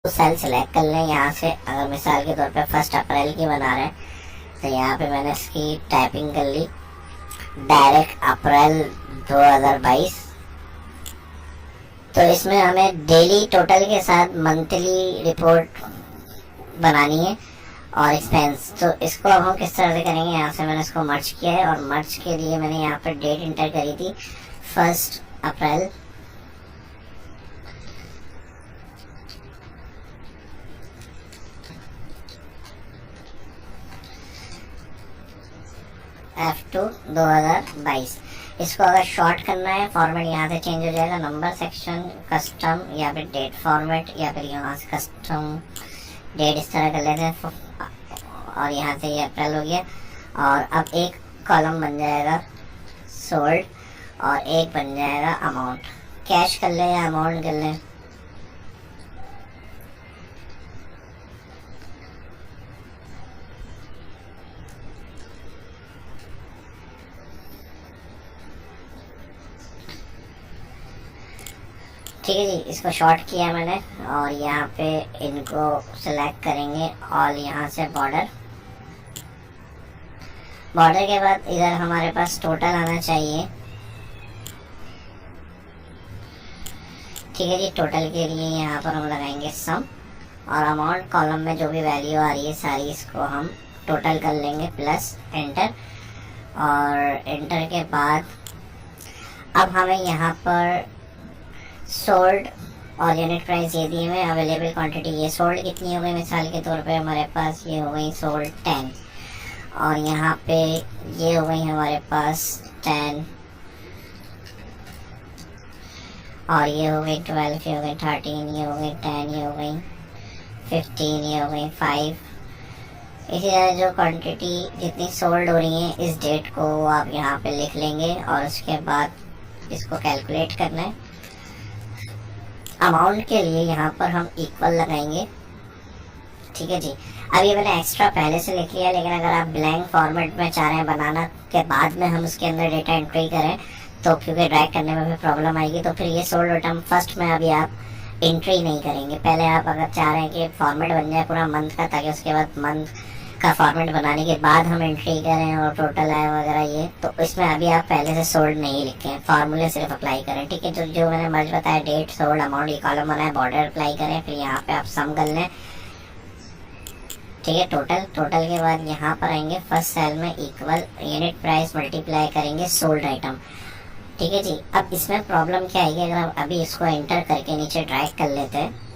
Cell select कर लें यहाँ से। अगर मिसाल के तौर पे 1 अप्रैल की बना रहे हैं तो यहाँ पे मैंने इसकी टाइपिंग कर ली, डायरेक्ट अप्रैल 2022। तो इसमें हमें डेली टोटल के साथ मंथली रिपोर्ट बनानी है और एक्सपेंस। तो इसको अब हम किस तरह से करेंगे, यहाँ से मैंने इसको मर्ज किया है और मर्ज के लिए मैंने यहाँ पर डेट इंटर करी थी 1 अप्रैल। F2 2022। इसको अगर शॉर्ट करना है फॉर्मेट यहाँ से चेंज हो जाएगा, नंबर सेक्शन, कस्टम या फिर डेट फॉर्मेट, या फिर यहाँ से कस्टम डेट इस तरह कर लेते हैं। और यहाँ से ये अप्रैल हो गया। और अब एक कॉलम बन जाएगा सोल्ड और एक बन जाएगा अमाउंट। कैश कर लें या अमाउंट कर लें, ठीक है जी। इसको शॉर्ट किया मैंने और यहाँ पे इनको सिलेक्ट करेंगे और यहाँ से बॉर्डर के बाद इधर हमारे पास टोटल आना चाहिए, ठीक है जी। टोटल के लिए यहाँ पर हम लगाएंगे सम और अमाउंट कॉलम में जो भी वैल्यू आ रही है सारी इसको हम टोटल कर लेंगे प्लस एंटर। और एंटर के बाद अब हमें यहाँ पर सोल्ड और यूनिट प्राइस ये दिए हुए, अवेलेबल क्वांटिटी ये सोल्ड कितनी हो गई, मिसाल के तौर पे हमारे पास ये हो गई सोल्ड 10 और यहाँ पे ये हो गई हमारे पास 10 और ये हो गई 12, ये हो गई 13, ये हो गई 10, ये हो गई 15, ये हो गई 5। इसी तरह जो क्वांटिटी जितनी सोल्ड हो रही है इस डेट को आप यहाँ पे लिख लेंगे और उसके बाद इसको कैलकुलेट करना है। अमाउंट के लिए यहाँ पर हम इक्वल लगाएंगे, ठीक है जी। अब ये मैंने एक्स्ट्रा पहले से लिख लिया, लेकिन अगर आप ब्लैंक फॉर्मेट में चाह रहे हैं बनाना के बाद में हम उसके अंदर डेटा एंट्री करें तो क्योंकि ड्रैग करने में भी प्रॉब्लम आएगी, तो फिर ये सोल्ड आइटम फर्स्ट में अभी आप एंट्री नहीं करेंगे। पहले आप अगर चाह रहे हैं कि फॉर्मेट बन जाए पूरा मंथ का, ताकि उसके बाद मंथ का फॉर्मेट बनाने के बाद हम एंट्री करें और टोटल आए वगैरह ये, तो इसमें अभी आप पहले से सोल्ड नहीं लिखें, फार्मूले सिर्फ अप्लाई करें, ठीक है। जो मैंने मर्ज बताया डेट सोल्ड अमाउंट, ये कॉलम बनाए, बॉर्डर अप्लाई करें, फिर यहाँ पे आप सम कर लें, ठीक है। टोटल के बाद यहाँ पर आएंगे फर्स्ट सेल में इक्वल यूनिट प्राइस मल्टीप्लाई करेंगे सोल्ड आइटम, ठीक है जी। अब इसमें प्रॉब्लम क्या आएगी, अगर हम अभी इसको एंटर करके नीचे ड्रैग कर लेते हैं,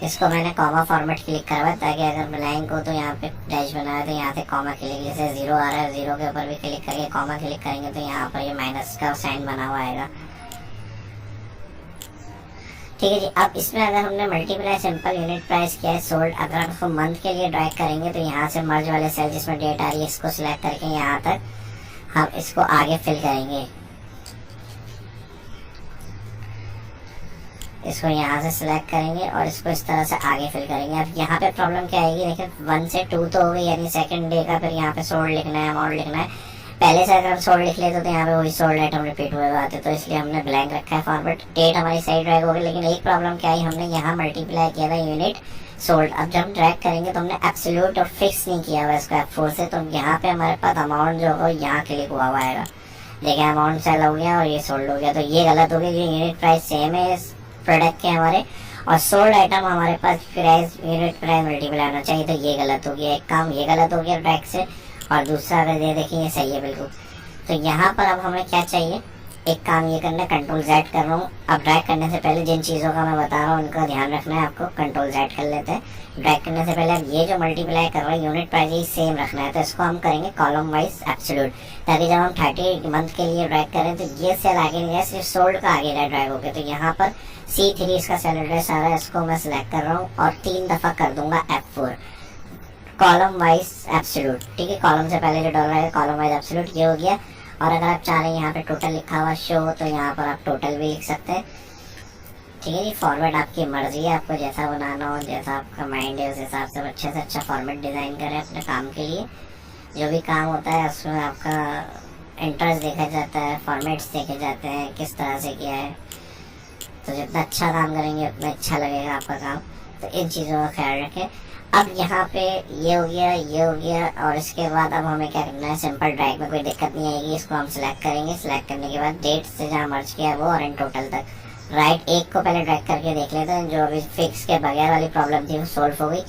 इसको मैंने कॉमा फॉर्मेट क्लिक करवा ताकि अगर ब्लैंक हो तो यहाँ पे डैश बनाया तो यहाँ से कॉमा क्लिक, जैसे 0 आ रहा है 0 के ऊपर भी क्लिक करके कॉमा क्लिक करेंगे तो यहाँ पर ये माइनस का साइन बना हुआ आएगा, ठीक है जी। अब इसमें अगर हमने मल्टीप्लाई सिंपल यूनिट प्राइस किया है सोल्ड, अगर हम इसको मंथ के लिए ड्रैग करेंगे तो यहाँ से मर्ज वाले सेल जिसमें डेट आ रही है इसको सिलेक्ट करके यहाँ तक हम इसको आगे फिल करेंगे, इसको यहाँ से सिलेक्ट करेंगे और इसको इस तरह से आगे फिल करेंगे। अब यहाँ पे प्रॉब्लम क्या आएगी, देखिए 1 से 2 तो हो गई, यानी सेकंड डे का, फिर यहाँ पे सोल्ड लिखना है, अमाउंट लिखना है। पहले से अगर हम सोल्ड लिख लेते तो यहाँ पे वही सोल्ड आइटम रिपीट हुए आते, तो इसलिए हमने ब्लैंक रखा है फॉर्मेट। डेट हमारी सही ड्रैग हो गई, लेकिन एक प्रॉब्लम क्या आई, हमने यहाँ मल्टीप्लाई किया था यूनिट सोल्ड। अब जब हम ड्रैग करेंगे तो हमने एब्सोल्यूट और फिक्स नहीं किया हुआ इसको F4 से, तो यहाँ पे हमारे पास अमाउंट जो होगा यहाँ क्लिक हुआ हुआ आएगा, देखिए अमाउंट सेल हो गया और ये सोल्ड हो गया, तो ये गलत हो गया। यूनिट प्राइस सेम है प्रोडक्ट के हमारे, और सोल्ड आइटम हमारे पास प्राइस यूनिट प्राइस मल्टीप्लाई होना चाहिए, तो ये गलत हो गया। एक काम ये गलत हो गया ट्रैक से, और दूसरा अगर ये देखिए ये सही है बिल्कुल। तो यहाँ पर अब हमें क्या चाहिए, एक काम ये करना है, कंट्रोल Z कर रहा हूँ। अब ड्रैग करने से पहले जिन चीज़ों का मैं बता रहा हूँ उनका ध्यान रखना है आपको। कंट्रोल Z कर लेते हैं। ड्रैग करने से पहले अब ये जो मल्टीप्लाई कर रहा है यूनिट प्राइस ये सेम रखना है, तो इसको हम करेंगे कॉलम वाइज एब्सोल्यूट, ताकि जब हम 30 मंथ के लिए ड्रैग करें तो ये सेल आगे नहीं है, सिर्फ सोल्ड का आगे रहा ड्रैग हो गया। तो यहाँ पर C3 इसका सेल एड्रेस आ रहा है, इसको मैं सिलेक्ट कर रहा हूँ और 3 दफ़ा कर दूंगा F4 कॉलम वाइज एब्सोल्यूट, ठीक है। कॉलम से पहले जो डॉलर है कॉलम वाइज एब्सोल्यूट, ये हो गया। और अगर आप चाह रहे हैं यहाँ पे टोटल लिखा हुआ शो, तो यहाँ पर आप टोटल भी लिख सकते हैं, ठीक है जी। फॉर्मेट आपकी मर्जी है, आपको जैसा बनाना हो, जैसा आपका माइंड है उस हिसाब से अच्छे अच्छा फॉर्मेट डिज़ाइन करें अपने काम के लिए। जो भी काम होता है उसमें आपका इंटरेस्ट देखा जाता है, फॉर्मेट्स देखे जाते हैं, किस तरह से किया है। तो जितना अच्छा काम करेंगे उतना अच्छा लगेगा आपका काम। तो इन चीज़ों का ख्याल रखें। अब यहाँ पे ये हो गया, ये हो गया, और इसके बाद अब हमें क्या करना है, सिंपल ड्रैग में कोई दिक्कत नहीं आएगी। इसको हम सिलेक्ट करेंगे, सिलेक्ट करने के बाद डेट से जहाँ मर्ज किया है वो और इन टोटल तक राइट एक को पहले ड्रैग करके देख लेते हैं। जो अभी फिक्स के बगैर वाली प्रॉब्लम थी वो सोल्व हो गई।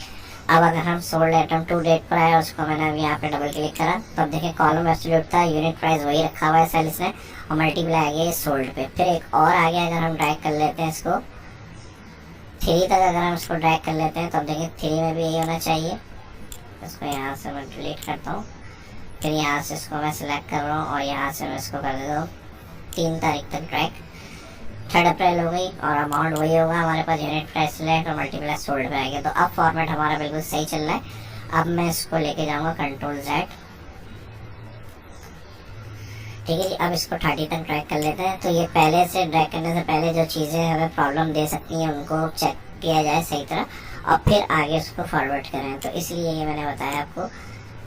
अब अगर हम सोल्ड आइटम टू डेट पर आया, उसको मैंने अब यहाँ पे डबल क्लिक करा तो अब देखिए कॉलम एब्सोल्यूट था, यूनिट प्राइस वही रखा हुआ है सेल इसने, और मल्टीप्लाई आ गया सोल्ड पे। फिर एक और आ गया, अगर हम ड्रैग कर लेते हैं इसको 3 तक, अगर हम इसको ड्रैग कर लेते हैं तो अब देखिए 3 में भी यही होना चाहिए। इसको यहाँ से मैं डिलीट करता हूँ, फिर यहाँ से इसको मैं सिलेक्ट कर रहा हूँ और यहाँ से मैं इसको कर देता हूँ 3 तारीख तक ड्रैग। 3 अप्रैल हो गई और अमाउंट वही होगा हमारे पास, यूनिट प्राइस सिलेक्ट और मल्टीप्लाई सोल्ड पे आ गया। तो अब फॉर्मेट हमारा बिल्कुल सही चल रहा है। अब मैं इसको लेके जाऊँगा कंट्रोल Z, ठीक है जी। अब इसको 30 तक ड्रैग कर लेते हैं। तो ये पहले से ड्रैग करने से पहले जो चीज़ें हमें प्रॉब्लम दे सकती हैं उनको चेक किया जाए सही तरह, और फिर आगे उसको फॉरवर्ड करें। तो इसलिए ये मैंने बताया आपको,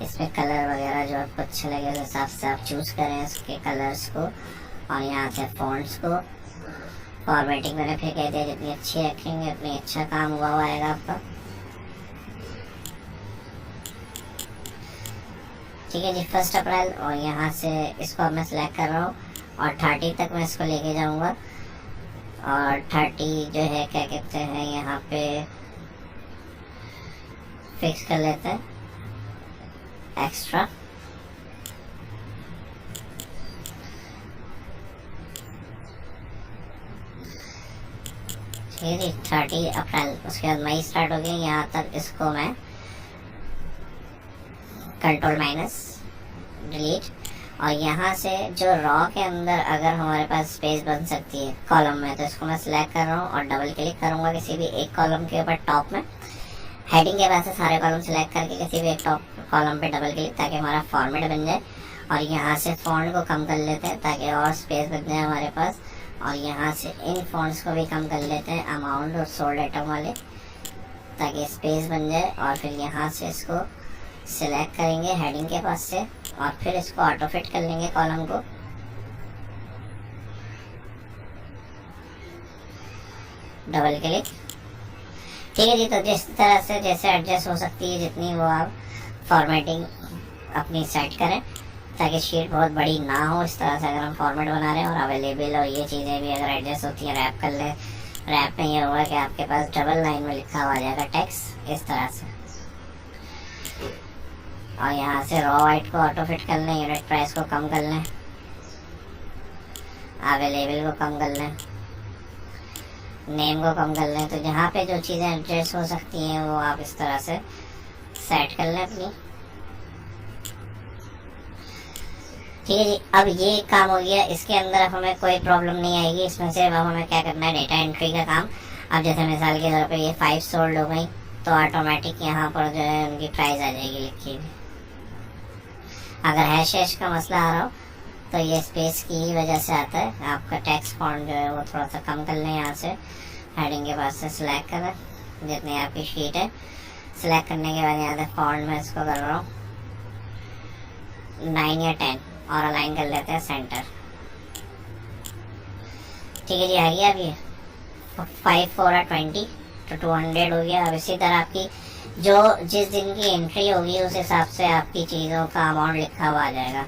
इसमें कलर वगैरह जो आपको अच्छा लगे उस हिसाब से आप चूज़ करें उसके कलर्स को, और यहाँ से फॉन्ट्स को। फॉर्मेटिंग मैंने फिर कह दिया जितनी अच्छी रखेंगे उतनी अच्छा काम हुआ आएगा आपका, ठीक है जी। 1 अप्रैल और यहाँ से इसको अब मैं सिलेक्ट कर रहा हूँ और 30 तक मैं इसको लेके जाऊँगा। और 30 जो है क्या कहते हैं यहाँ पे फिक्स कर लेते हैं एक्स्ट्रा, ठीक है जी। 30 अप्रैल, उसके बाद मई स्टार्ट हो गई, यहाँ तक इसको मैं कंट्रोल माइनस डिलीट, और यहाँ से जो रॉ के अंदर अगर हमारे पास स्पेस बन सकती है कॉलम में, तो इसको मैं सिलेक्ट कर रहा हूँ और डबल क्लिक करूँगा किसी भी एक कॉलम के ऊपर टॉप में। हेडिंग के बाद से सारे कॉलम सिलेक्ट करके किसी भी एक टॉप कॉलम पे डबल क्लिक, ताकि हमारा फॉर्मेट बन जाए। और यहाँ से फॉन्ट को कम कर लेते हैं ताकि और स्पेस बन जाए हमारे पास, और यहाँ से इन फॉन्ट्स को भी कम कर लेते हैं अमाउंट और सोल्ड आइटम वाले, ताकि स्पेस बन जाए। और फिर यहाँ से इसको सिलेक्ट करेंगे हेडिंग के पास से, और फिर इसको ऑटो फिट कर लेंगे कॉलम को, डबल क्लिक, ठीक है जी। तो जिस तरह से जैसे एडजस्ट हो सकती है जितनी वो आप फॉर्मेटिंग अपनी सेट करें, ताकि शीट बहुत बड़ी ना हो। इस तरह से अगर हम फॉर्मेट बना रहे हैं और अवेलेबल और ये चीज़ें भी अगर एडजस्ट होती हैं, रैप कर लें, रैप में ये होगा कि आपके पास डबल लाइन में लिखा हुआ आ जाएगा टेक्स्ट इस तरह से। और यहाँ से रॉ वाइट को ऑटो फिट कर लें, यूनिट प्राइस को कम कर लें, अवेलेबल को कम कर लें, नेम को कम कर लें। तो जहाँ पे जो चीज़ें एडजस्ट हो सकती हैं वो आप इस तरह से सेट कर लें अपनी, ठीक है जी। अब ये काम हो गया, इसके अंदर अब हमें कोई प्रॉब्लम नहीं आएगी। इसमें से अब हमें क्या करना है, डेटा एंट्री का काम। अब जैसे मिसाल के तौर पे ये 5 सोल्ड हो गई, तो ऑटोमेटिक यहाँ पर जो है उनकी प्राइस आ जाएगी लिखी हुई। अगर हैश का मसला आ रहा हो तो ये स्पेस की ही वजह से आता है। आपका टेक्स्ट फॉन्ट जो है वो थोड़ा सा कम कर लें, यहाँ से हेडिंग के पास से सिलेक्ट करें जितनी आपकी शीट है। सिलेक्ट करने के बाद यहाँ से फॉन्ट में इसको कर रहा हूँ 9 या 10 और अलाइन कर लेते हैं सेंटर, ठीक है जी। आ गया अब ये 5 4 20 तो 200 हो गया। अब इसी तरह आपकी जो जिस दिन की एंट्री होगी उस हिसाब से आपकी चीज़ों का अमाउंट लिखा हुआ आ जाएगा।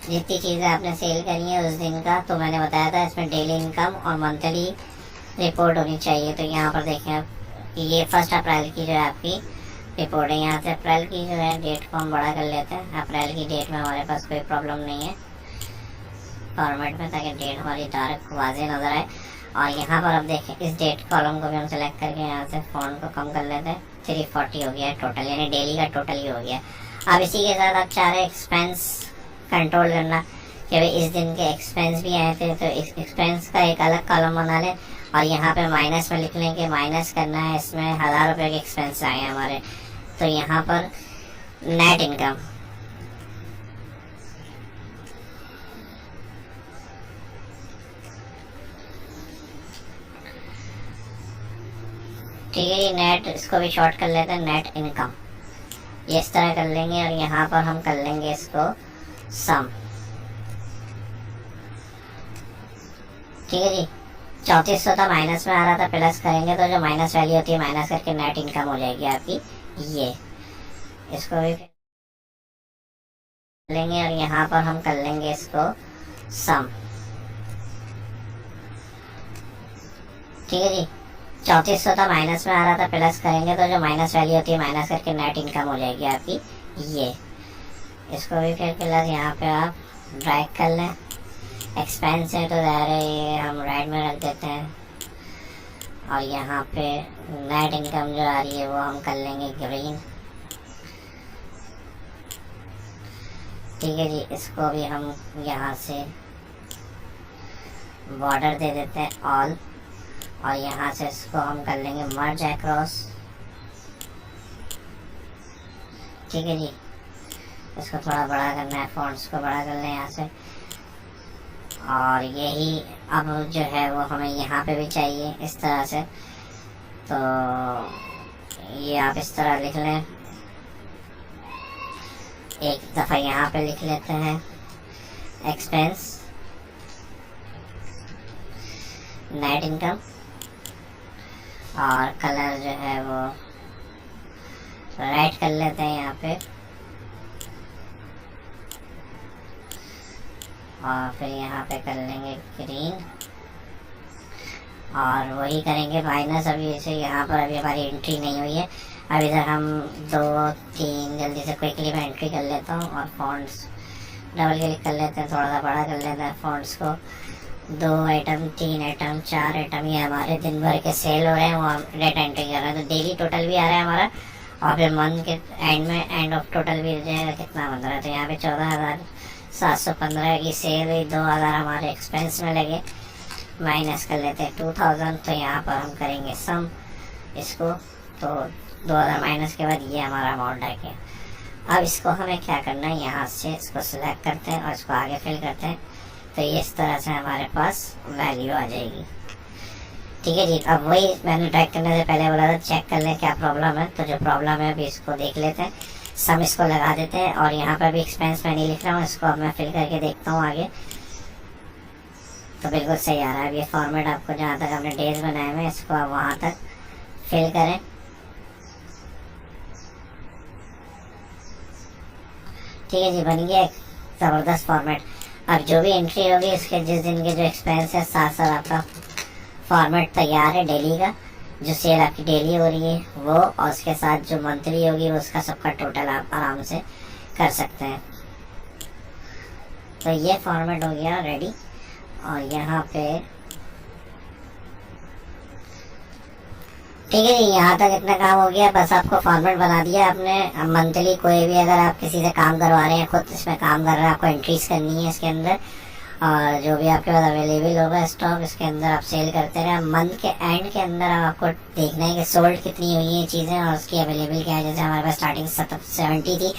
जितनी चीज़ें आपने सेल करी है उस दिन का, तो मैंने बताया था इसमें डेली इनकम और मंथली रिपोर्ट होनी चाहिए। तो यहाँ पर देखें आप, ये 1 अप्रैल की जो है आपकी रिपोर्ट है। यहाँ से अप्रैल की जो है डेट को हम बड़ा कर लेते हैं। अप्रैल की डेट में हमारे पास कोई प्रॉब्लम नहीं है फॉर्मेट में, ताकि डेट हमारी डायरेक्ट वाज़ेह नज़र आए। और यहाँ पर अब देखें इस डेट कॉलम को भी हम सेलेक्ट करके यहाँ से फॉन्ट को कम कर लेते हैं। 340 हो गया है टोटल, यानी डेली का टोटल ही हो गया। अब इसी के साथ आप चाह रहे एक्सपेंस कंट्रोल करना कि भाई इस दिन के एक्सपेंस भी आए थे, तो इस एक्सपेंस का एक अलग कॉलम बना लें और यहाँ पे माइनस में लिख लें कि माइनस करना है, इसमें 1000 रुपये के एक्सपेंस आए हैं हमारे। तो यहाँ पर नेट इनकम, ठीक है ये नेट, इसको भी शॉर्ट कर लेते हैं नेट इनकम, ये इस तरह कर लेंगे। और यहाँ पर हम कर लेंगे इसको सम, ठीक है जी। 3400 था, माइनस में आ रहा था, प्लस करेंगे तो जो माइनस वैल्यू होती है माइनस करके नेट इनकम हो जाएगी आपकी ये। इसको भी लेंगे और यहाँ पर हम कर लेंगे इसको सम। ठीक है जी, 3400 था, माइनस में आ रहा था, प्लस करेंगे तो जो माइनस वैल्यू होती है माइनस करके नेट इनकम हो जाएगी आपकी ये। इसको भी फिर प्लस यहाँ पे आप ड्रैग कर लें। एक्सपेंस है तो ये हम राइट में रख देते हैं और यहाँ पे नेट इनकम जो आ रही है वो हम कर लेंगे ग्रीन। ठीक है जी, इसको भी हम यहाँ से बॉर्डर दे देते हैं ऑल और यहाँ से इसको हम कर लेंगे मर्ज अक्रॉस। ठीक है जी, इसको थोड़ा बड़ा करना है, फॉन्ट्स को बड़ा कर लें यहाँ से। और यही अब जो है वो हमें यहाँ पे भी चाहिए इस तरह से, तो ये आप इस तरह लिख लें। एक दफ़ा यहाँ पे लिख लेते हैं एक्सपेंस नेट इनकम और कलर जो है वो रेड कर लेते हैं यहाँ पे और फिर यहाँ पे कर लेंगे ग्रीन और वही करेंगे माइनस। अभी जैसे यहाँ पर अभी हमारी एंट्री नहीं हुई है, अभी तक हम 2-3 जल्दी से क्विकली मैं एंट्री कर लेता हूँ और फॉन्ट्स डबल क्लिक कर लेते हैं, थोड़ा सा बड़ा कर लेते हैं फॉन्ट्स को। 2 आइटम 3 आइटम 4 आइटम ये हमारे दिन भर के सेल हो रहे हैं, वो हम डेटा एंट्री कर रहे हैं, तो डेली टोटल भी आ रहा है हमारा और फिर मंथ के एंड में एंड ऑफ टोटल भी हो जाएगा कितना बन रहा है। तो यहाँ पे 14,715 की सेल हुई, 2,000 हमारे एक्सपेंस में लगे, माइनस कर लेते हैं 2,000। तो यहाँ पर हम करेंगे सम इसको, तो 2,000 माइनस के बाद ये हमारा अमाउंट आ गया। अब इसको हमें क्या करना है, यहाँ से इसको सिलेक्ट करते हैं और इसको आगे फिल करते हैं, तो ये इस तरह से हमारे पास वैल्यू आ जाएगी। ठीक है जी, अब वही मैंने ड्रैग करने से पहले बोला था चेक कर लें क्या प्रॉब्लम है, तो जो प्रॉब्लम है अभी इसको देख लेते हैं। सम इसको लगा देते हैं और यहाँ पर भी एक्सपेंस मैं नहीं लिख रहा हूँ, इसको अब मैं फिल करके देखता हूँ आगे, तो बिल्कुल सही आ रहा है। अब ये फॉर्मेट आपको जहाँ तक हमने डेज बनाए हुए इसको आप वहाँ तक फिल करें। ठीक है जी, बन गया एक ज़बरदस्त फॉर्मेट। अब जो भी एंट्री होगी इसके जिस दिन के जो एक्सपेंस है साथ साथ आपका फॉर्मेट तैयार है डेली का, जो सेल आपकी डेली हो रही है वो, और उसके साथ जो मंथली होगी वो उसका सबका टोटल आप आराम से कर सकते हैं। तो ये फॉर्मेट हो गया रेडी और यहाँ पे ठीक है जी, यहाँ तक इतना काम हो गया। बस आपको फॉर्मेट बना दिया आपने। अब मंथली कोई भी अगर आप किसी से काम करवा रहे हैं, खुद इसमें काम कर रहे हैं, आपको एंट्रीज करनी है इसके अंदर और जो भी आपके पास अवेलेबल होगा स्टॉक इसके अंदर आप सेल करते रहे। मंथ के एंड के अंदर आपको देखना है कि सोल्ड कितनी हुई है चीज़ें और उसकी अवेलेबल क्या है। जैसे हमारे पास स्टार्टिंग 70 थी,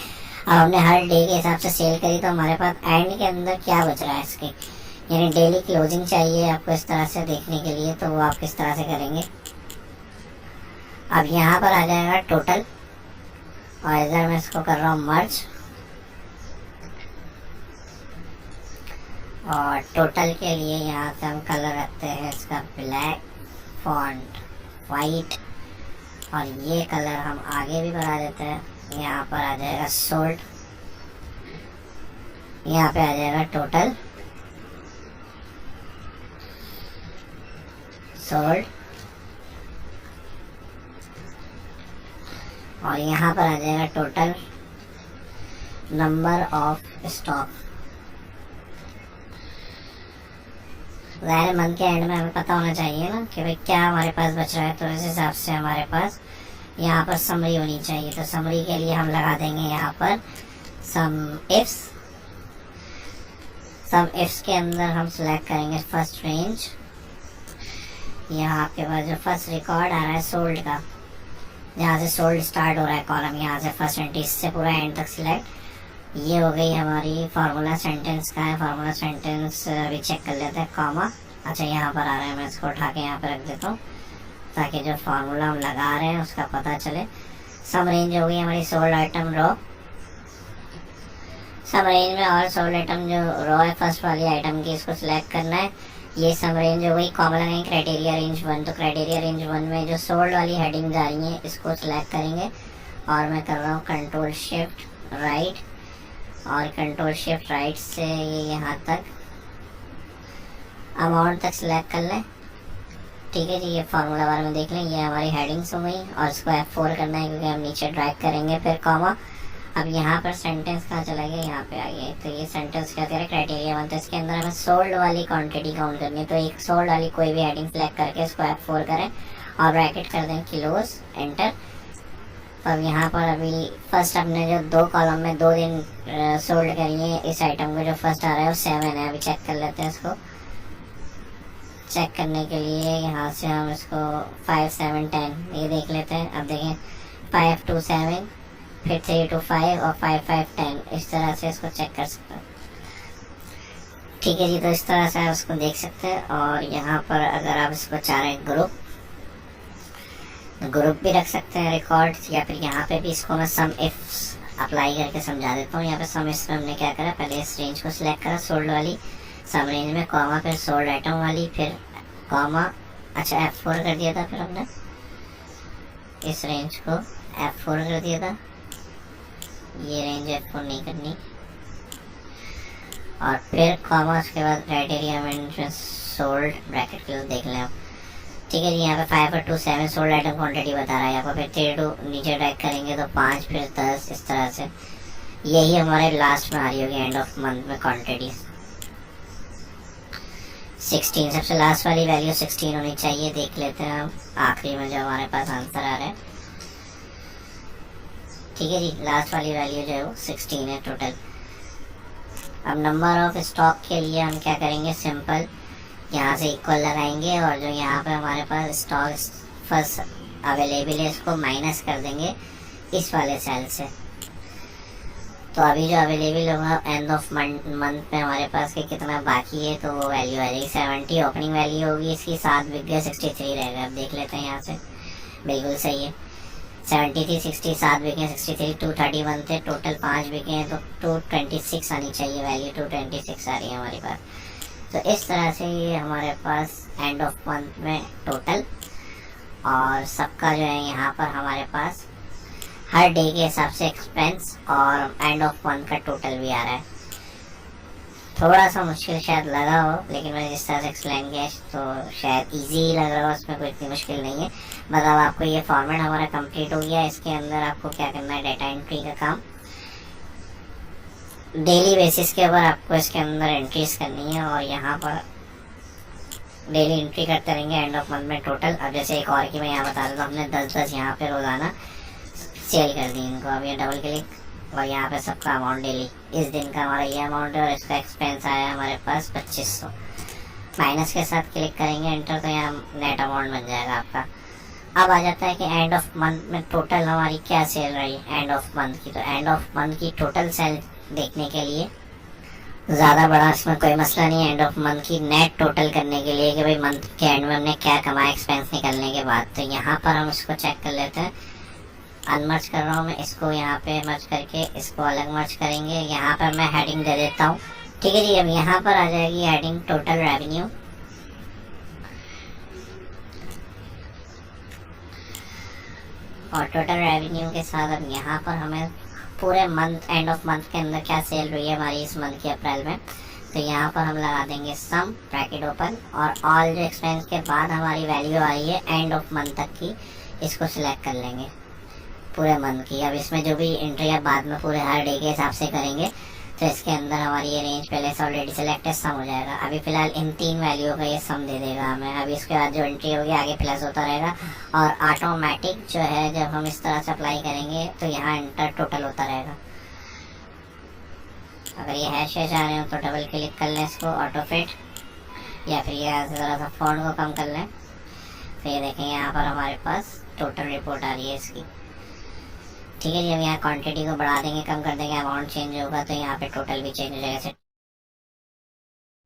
अब हमने हर डे के हिसाब से सेल करी, तो हमारे पास एंड के अंदर क्या बच रहा है इसके, यानी डेली क्लोजिंग चाहिए आपको इस तरह से देखने के लिए, तो वो आप किस तरह से करेंगे। अब यहाँ पर आ जाएगा टोटल और इधर मैं इसको कर रहा हूँ मर्ज और टोटल के लिए यहाँ से हम कलर रखते हैं इसका ब्लैक, फॉन्ट वाइट और ये कलर हम आगे भी बढ़ा देते हैं। यहाँ पर आ जाएगा सोल्ड, यहाँ पे आ जाएगा टोटल सोल्ड और यहाँ पर आ जाएगा टोटल नंबर ऑफ स्टॉक। ज़ाहिर मंथ के एंड में हमें पता होना चाहिए ना कि भाई क्या हमारे पास बच रहा है, तो इस हिसाब से हमारे पास यहाँ पर समरी होनी चाहिए। तो समरी के लिए हम लगा देंगे यहाँ पर सम इफ्स। सम इफ्स के अंदर हम सिलेक्ट करेंगे फर्स्ट रेंज। यहाँ आपके पास जो फर्स्ट रिकॉर्ड आ रहा है सोल्ड का, जहाँ से सोल्ड स्टार्ट हो रहा है कॉलम, यहाँ से फर्स्ट एंट्री से पूरा एंड तक सिलेक्ट। ये हो गई हमारी फार्मूला सेंटेंस का है। फार्मूला सेंटेंस भी चेक कर लेते हैं, कॉमा अच्छा यहाँ पर आ रहा है, मैं इसको उठा के यहाँ पर रख देता हूँ ताकि जो फार्मूला हम लगा रहे हैं उसका पता चले। सम रेंज हो गई हमारी सोल्ड आइटम रो। सम रेंज में और सोल्ड आइटम जो रो है फर्स्ट वाली आइटम की, इसको सिलेक्ट करना है। ये सम रेंज हो गई, कॉमा लगाएंगे क्राइटेरिया रेंज 1। तो क्राइटेरिया रेंज 1 में जो सोल्ड वाली हेडिंग आ रही है इसको सिलेक्ट करेंगे और मैं कर रहा हूँ कंट्रोल शिफ्ट राइट, और कंट्रोल शिफ्ट राइट से ये यहाँ तक अमाउंट तक सिलेक्ट कर लें। ठीक है जी, ये फार्मूला बार में देख लें, ये हमारी हेडिंग्स हो गई और इसको F4 करना है क्योंकि हम नीचे ड्रैग करेंगे, फिर कॉमा। अब यहाँ पर सेंटेंस कहाँ चला गया, यहाँ पे आ गया। तो ये सेंटेंस क्या करें, क्राइटेरिया 1, तो इसके अंदर हमें सोल्ड वाली क्वांटिटी काउंट करनी है। तो एक सोल्ड वाली कोई भी हेडिंग सेलेक्ट करके इसको F4 करें और ब्रैकेट कर दें किलोस, एंटर। तो अब यहाँ पर अभी फर्स्ट हमने जो 2 कॉलम में 2 दिन सोल्ड करी है इस आइटम को, जो फर्स्ट आ रहा है वो 7 है। अभी चेक कर लेते हैं इसको। चेक करने के लिए यहाँ से हम इसको 5 7 10 ये देख लेते हैं। अब देखें 5 2 7, फिर 3 2 5 और 5 5 10, इस तरह से इसको चेक कर सकते हैं। ठीक है जी, तो इस तरह से आप इसको देख सकते हैं। और यहाँ पर अगर आप इसको चाह रहे हैं ग्रुप भी रख सकते हैं रिकॉर्ड, या फिर यहाँ पे भी इसको मैं सम इफ्स अप्लाई करके समझा देता हूँ। यहाँ पे सम इफ्स में हमने क्या करा, पहले इस रेंज को सिलेक्ट करा सोल्ड वाली, सम रेंज में कॉमा, फिर सोल्ड आइटम वाली, फिर कॉमा, अच्छा F4 कर दिया था, फिर हमने इस रेंज को F4 कर दिया था, ये रेंज F4 नहीं करनी, और फिर कॉमा, उसके बाद क्राइटेरिया में सोल्ड ब्रैकेट के देख लें आप। ठीक है जी, यहाँ पे 5 और 2 7 सोल्ड आइटम क्वांटिटी बता रहा है यहाँ पर। फिर 3 2 नीचे ड्रैग करेंगे तो 5, फिर 10, इस तरह से। यही हमारे लास्ट में आ रही होगी एंड ऑफ मंथ में क्वांटिटी। 16 सबसे लास्ट वाली वैल्यू 16 होनी चाहिए। देख लेते हैं हम आखिरी में जो हमारे पास आंसर आ रहा है। ठीक है जी, लास्ट वाली वैल्यू जो है वो 16 है टोटल। अब नंबर ऑफ स्टॉक के लिए हम क्या करेंगे, सिंपल यहाँ से इक्वल लगाएंगे और जो यहाँ पे हमारे पास स्टॉक फर्स्ट अवेलेबल है इसको माइनस कर देंगे इस वाले सेल से। तो अभी जो अवेलेबल होगा एंड ऑफ मंथ में हमारे पास के कितना बाकी है, तो वो वैल्यू आ जाएगी 70। ओपनिंग वैल्यू होगी इसकी 7 बिक गए 63 रहेगा। अब देख लेते हैं यहाँ से, बिल्कुल सही है। 70 थी, 60 7 बिके 63, 231 थे, टोटल 5 बिके हैं तो 226 आनी चाहिए वैल्यू, 226 आ रही है हमारे पास। तो इस तरह से ये हमारे पास एंड ऑफ मंथ में टोटल और सबका जो है यहाँ पर हमारे पास हर डे के हिसाब से एक्सपेंस और एंड ऑफ मंथ का टोटल भी आ रहा है। थोड़ा सा मुश्किल शायद लगा हो, लेकिन मैंने जिस तरह से एक्सप्लेन किया तो शायद इजी लग रहा हो, उसमें कोई इतनी मुश्किल नहीं है। मतलब आपको ये फॉर्मेट हमारा कंप्लीट हो गया। इसके अंदर आपको क्या करना है, डाटा एंट्री का काम डेली बेसिस के ऊपर आपको इसके अंदर एंट्रीज करनी है और यहाँ पर डेली एंट्री करते रहेंगे एंड ऑफ मंथ में टोटल। अब जैसे एक और की मैं यहाँ बता देता हूँ, हमने 10-10 यहाँ पे रोजाना सेल कर दी इनको। अब ये डबल क्लिक और यहाँ पे सबका अमाउंट डेली इस दिन का हमारा ये अमाउंट है और इसका एक्सपेंस आया हमारे पास 2500। माइनस के साथ क्लिक करेंगे एंटर, तो यहाँ नेट अमाउंट बन जाएगा आपका। अब आ जाता है कि एंड ऑफ मंथ में टोटल हमारी क्या सेल रही एंड ऑफ मंथ की। तो एंड ऑफ मंथ की टोटल सेल देखने के लिए ज़्यादा बड़ा इसमें कोई मसला नहीं है। एंड ऑफ मंथ की नेट टोटल करने के लिए कि भाई मंथ के एंड में हमने क्या कमाया एक्सपेंस निकलने के बाद, तो यहाँ पर हम इसको चेक कर लेते हैं। अनमर्ज कर रहा हूँ मैं इसको, यहाँ पे मर्ज करके इसको अलग मर्ज करेंगे। यहाँ पर मैं हेडिंग दे देता हूँ। ठीक है जी, अब यहाँ पर आ जाएगी हेडिंग टोटल रेवेन्यू। और टोटल रेवेन्यू के साथ अब यहाँ पर हमें पूरे मंथ एंड ऑफ मंथ के अंदर क्या सेल हुई है हमारी इस मंथ की अप्रैल में, तो यहाँ पर हम लगा देंगे सम ब्रैकेट ओपन और ऑल जो एक्सपेंस के बाद हमारी वैल्यू आई है एंड ऑफ मंथ तक की, इसको सिलेक्ट कर लेंगे पूरे मंथ की। अब इसमें जो भी एंट्री है बाद में पूरे हर डे के हिसाब से करेंगे, तो इसके अंदर हमारी ये रेंज पहले से ऑलरेडी सिलेक्ट है, सम हो जाएगा। अभी फिलहाल इन 3 वैल्यू का ये सम दे देगा हमें। अभी इसके बाद जो एंट्री होगी आगे प्लस होता रहेगा और ऑटोमेटिक जो है जब हम इस तरह से अप्लाई करेंगे तो यहाँ एंटर टोटल होता रहेगा। अगर ये हैश आ रहे हो तो डबल क्लिक कर लें इसको ऑटो फिट, या फिर ये ज़रा सा फॉन्ट को कम कर लें, तो ये देखें यहाँ पर हमारे पास टोटल रिपोर्ट आ रही है इसकी। ठीक है जी, अब यहाँ क्वांटिटी को बढ़ा देंगे, कम कर देंगे, अमाउंट चेंज होगा तो यहाँ पे टोटल भी चेंज हो जाएगा।